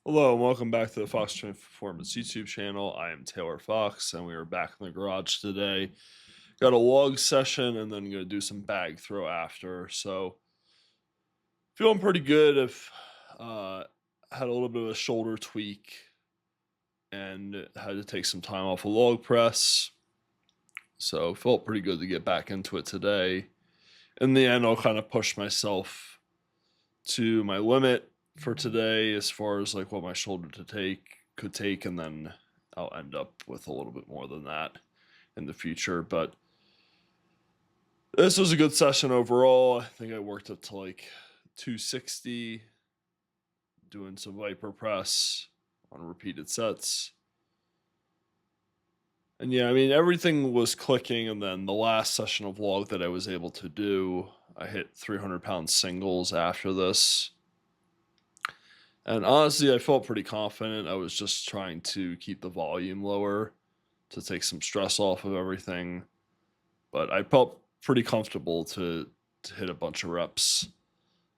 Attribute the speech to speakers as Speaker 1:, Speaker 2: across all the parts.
Speaker 1: Hello and welcome back to the Fox Training Performance YouTube channel. I am Taylor Fox and we are back in the garage today. Got a log session and then gonna do some bag throw after. So feeling pretty good. I've had a little bit of a shoulder tweak and had to take some time off a log press. So felt pretty good to get back into it today. In the end, I'll kind of push myself to my limit for today as far as like what my shoulder could take, and then I'll end up with a little bit more than that in the future. But this was a good session overall. I think I worked up to like 260, doing some Viper press on repeated sets. And yeah, I mean, everything was clicking. And then the last session of log that I was able to do, I hit 300-pound singles after this. And honestly, I felt pretty confident. I was just trying to keep the volume lower to take some stress off of everything. But I felt pretty comfortable to hit a bunch of reps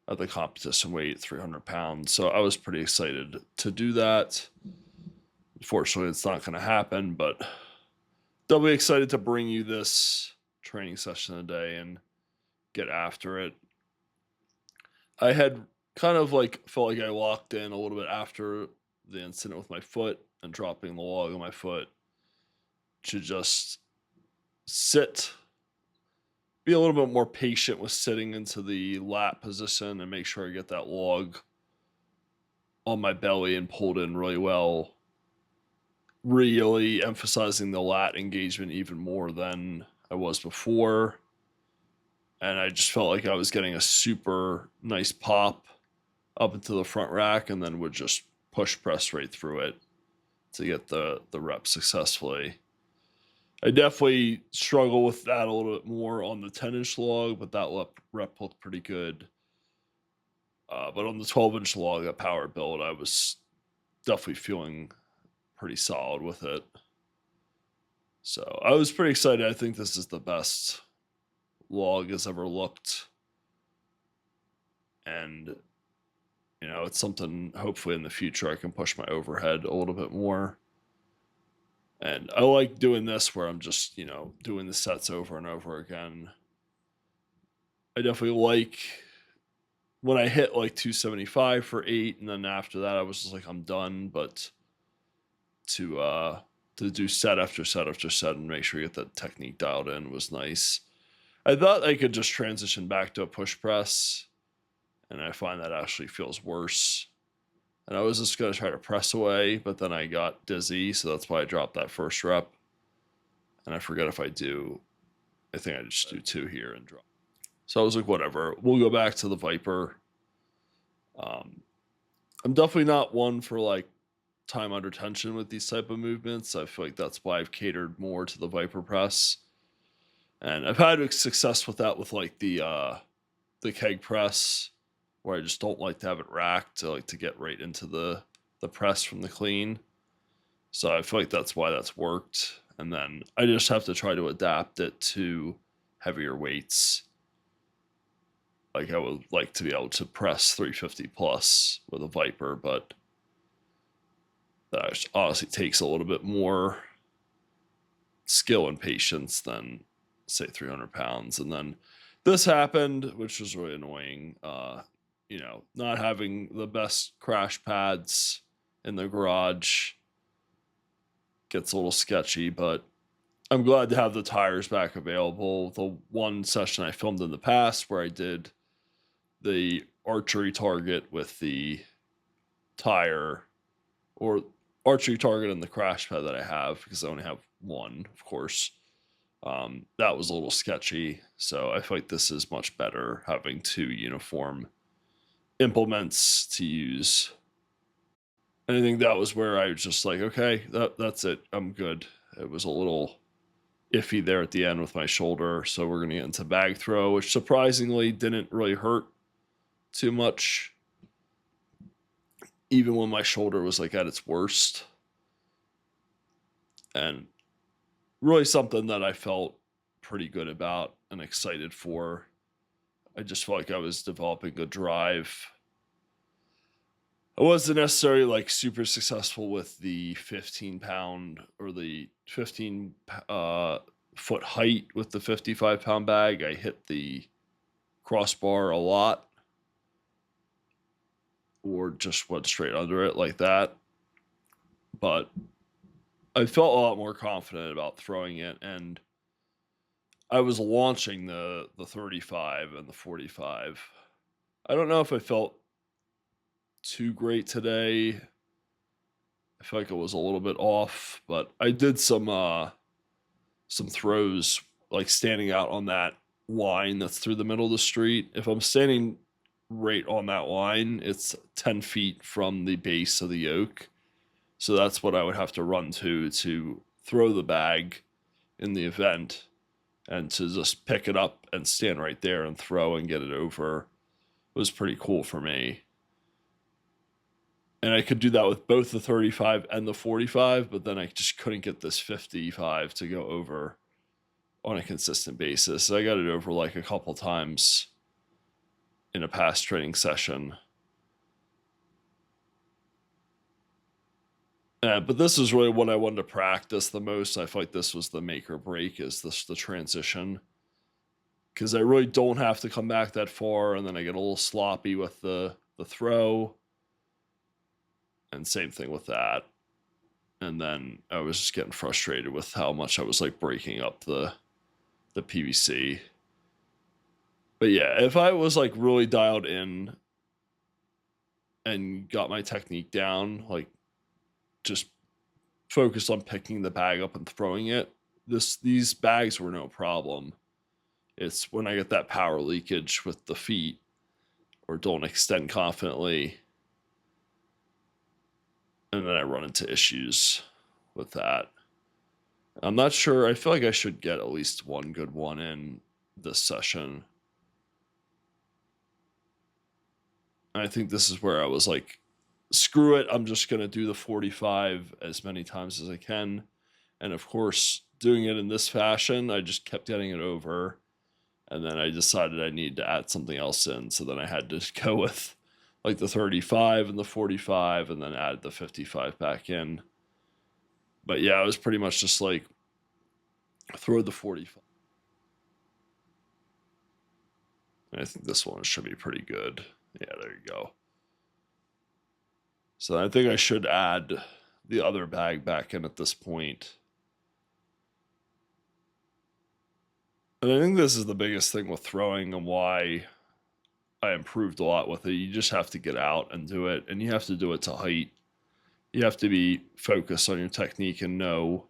Speaker 1: at the competition weight, 300 pounds. So I was pretty excited to do that. Unfortunately, it's not going to happen, but doubly excited to bring you this training session today and get after it. I had kind of like felt like I locked in a little bit after the incident with my foot and dropping the log on my foot to just sit, be a little bit more patient with sitting into the lat position and make sure I get that log on my belly and pulled in really well, really emphasizing the lat engagement even more than I was before. And I just felt like I was getting a super nice pop up into the front rack and then would just push press right through it to get the rep successfully. I definitely struggle with that a little bit more on the 10-inch log, but that rep looked pretty good. But on the 12-inch log, that power build, I was definitely feeling pretty solid with it. So I was pretty excited. I think this is the best log has ever looked. And it's something hopefully in the future I can push my overhead a little bit more. And I like doing this where I'm just, doing the sets over and over again. I definitely like when I hit like 275 for 8, and then after that I was just like, I'm done. But to do set after set after set and make sure you get that technique dialed in was nice. I thought I could just transition back to a push press, and I find that actually feels worse. And I was just going to try to press away, but then I got dizzy, so that's why I dropped that first rep. And I forget if I think I just do 2 here and drop. So I was like, whatever, we'll go back to the Viper. I'm definitely not one for like time under tension with these type of movements. I feel like that's why I've catered more to the Viper press. And I've had success with that with like the keg press, where I just don't like to have it racked. I like to get right into the press from the clean. So I feel like that's why that's worked. And then I just have to try to adapt it to heavier weights. Like I would like to be able to press 350 plus with a Viper, but that honestly takes a little bit more skill and patience than say 300 pounds. And then this happened, which was really annoying. Not having the best crash pads in the garage gets a little sketchy, but I'm glad to have the tires back available. The one session I filmed in the past where I did the archery target with the tire, or archery target and the crash pad that I have, because I only have one, of course. That was a little sketchy. So I feel like this is much better having 2 uniform implements to use. And I think that was where I was just like, okay, that's it. I'm good. It was a little iffy there at the end with my shoulder. So we're going to get into bag throw, which surprisingly didn't really hurt too much, even when my shoulder was like at its worst. And really something that I felt pretty good about and excited for. I just felt like I was developing a drive. I wasn't necessarily like super successful with the 15-pound or the 15 foot height with the 55-pound bag. I hit the crossbar a lot or just went straight under it like that. But I felt a lot more confident about throwing it, and I was launching the 35 and the 45. I don't know if I felt too great today. I feel like it was a little bit off, but I did some throws like standing out on that line that's through the middle of the street. If I'm standing right on that line, it's 10 feet from the base of the yoke. So that's what I would have to run to throw the bag in the event, and to just pick it up and stand right there and throw and get it over was pretty cool for me. And I could do that with both the 35 and the 45, but then I just couldn't get this 55 to go over on a consistent basis. So I got it over like a couple times in a past training session. But this is really what I wanted to practice the most. I feel like this was the make or break, is the transition. Because I really don't have to come back that far, and then I get a little sloppy with the throw. And same thing with that. And then I was just getting frustrated with how much I was like breaking up the PVC. But yeah, if I was like really dialed in and got my technique down, like just focused on picking the bag up and throwing it, these bags were no problem. It's when I get that power leakage with the feet or don't extend confidently, and then I run into issues with that. I'm not sure. I feel like I should get at least one good one in this session. And I think this is where I was like, screw it, I'm just going to do the 45 as many times as I can. And of course, doing it in this fashion, I just kept getting it over. And then I decided I needed to add something else in. So then I had to go with like the 35 and the 45 and then add the 55 back in. But yeah, it was pretty much just like throw the 45. And I think this one should be pretty good. Yeah, there you go. So I think I should add the other bag back in at this point. And I think this is the biggest thing with throwing and why I improved a lot with it. You just have to get out and do it, and you have to do it to height. You have to be focused on your technique and know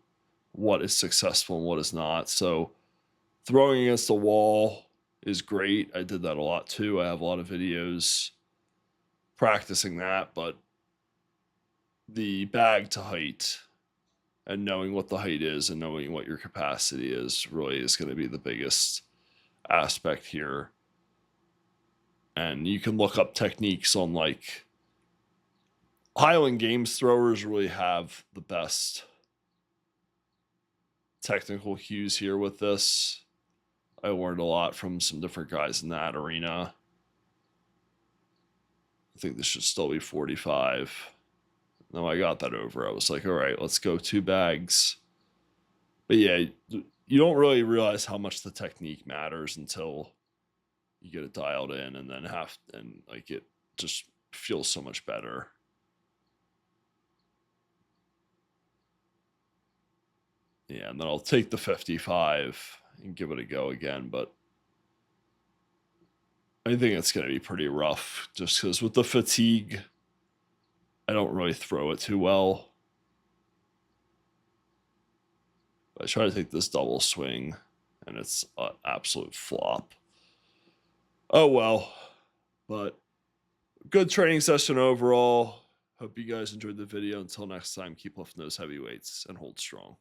Speaker 1: what is successful and what is not. So throwing against the wall is great. I did that a lot too. I have a lot of videos practicing that, but the bag to height and knowing what the height is and knowing what your capacity is really is going to be the biggest aspect here. And you can look up techniques on like Highland Games throwers really have the best technical cues here with this. I learned a lot from some different guys in that arena. I think this should still be 45. No, I got that over. I was like, all right, let's go 2 bags. But yeah, you don't really realize how much the technique matters until you get it dialed in, and then like it just feels so much better. Yeah, and then I'll take the 55 and give it a go again, but I think it's going to be pretty rough just because with the fatigue, I don't really throw it too well. I try to take this double swing, and it's an absolute flop. Oh well, but good training session overall. Hope you guys enjoyed the video. Until next time, keep lifting those heavy weights and hold strong.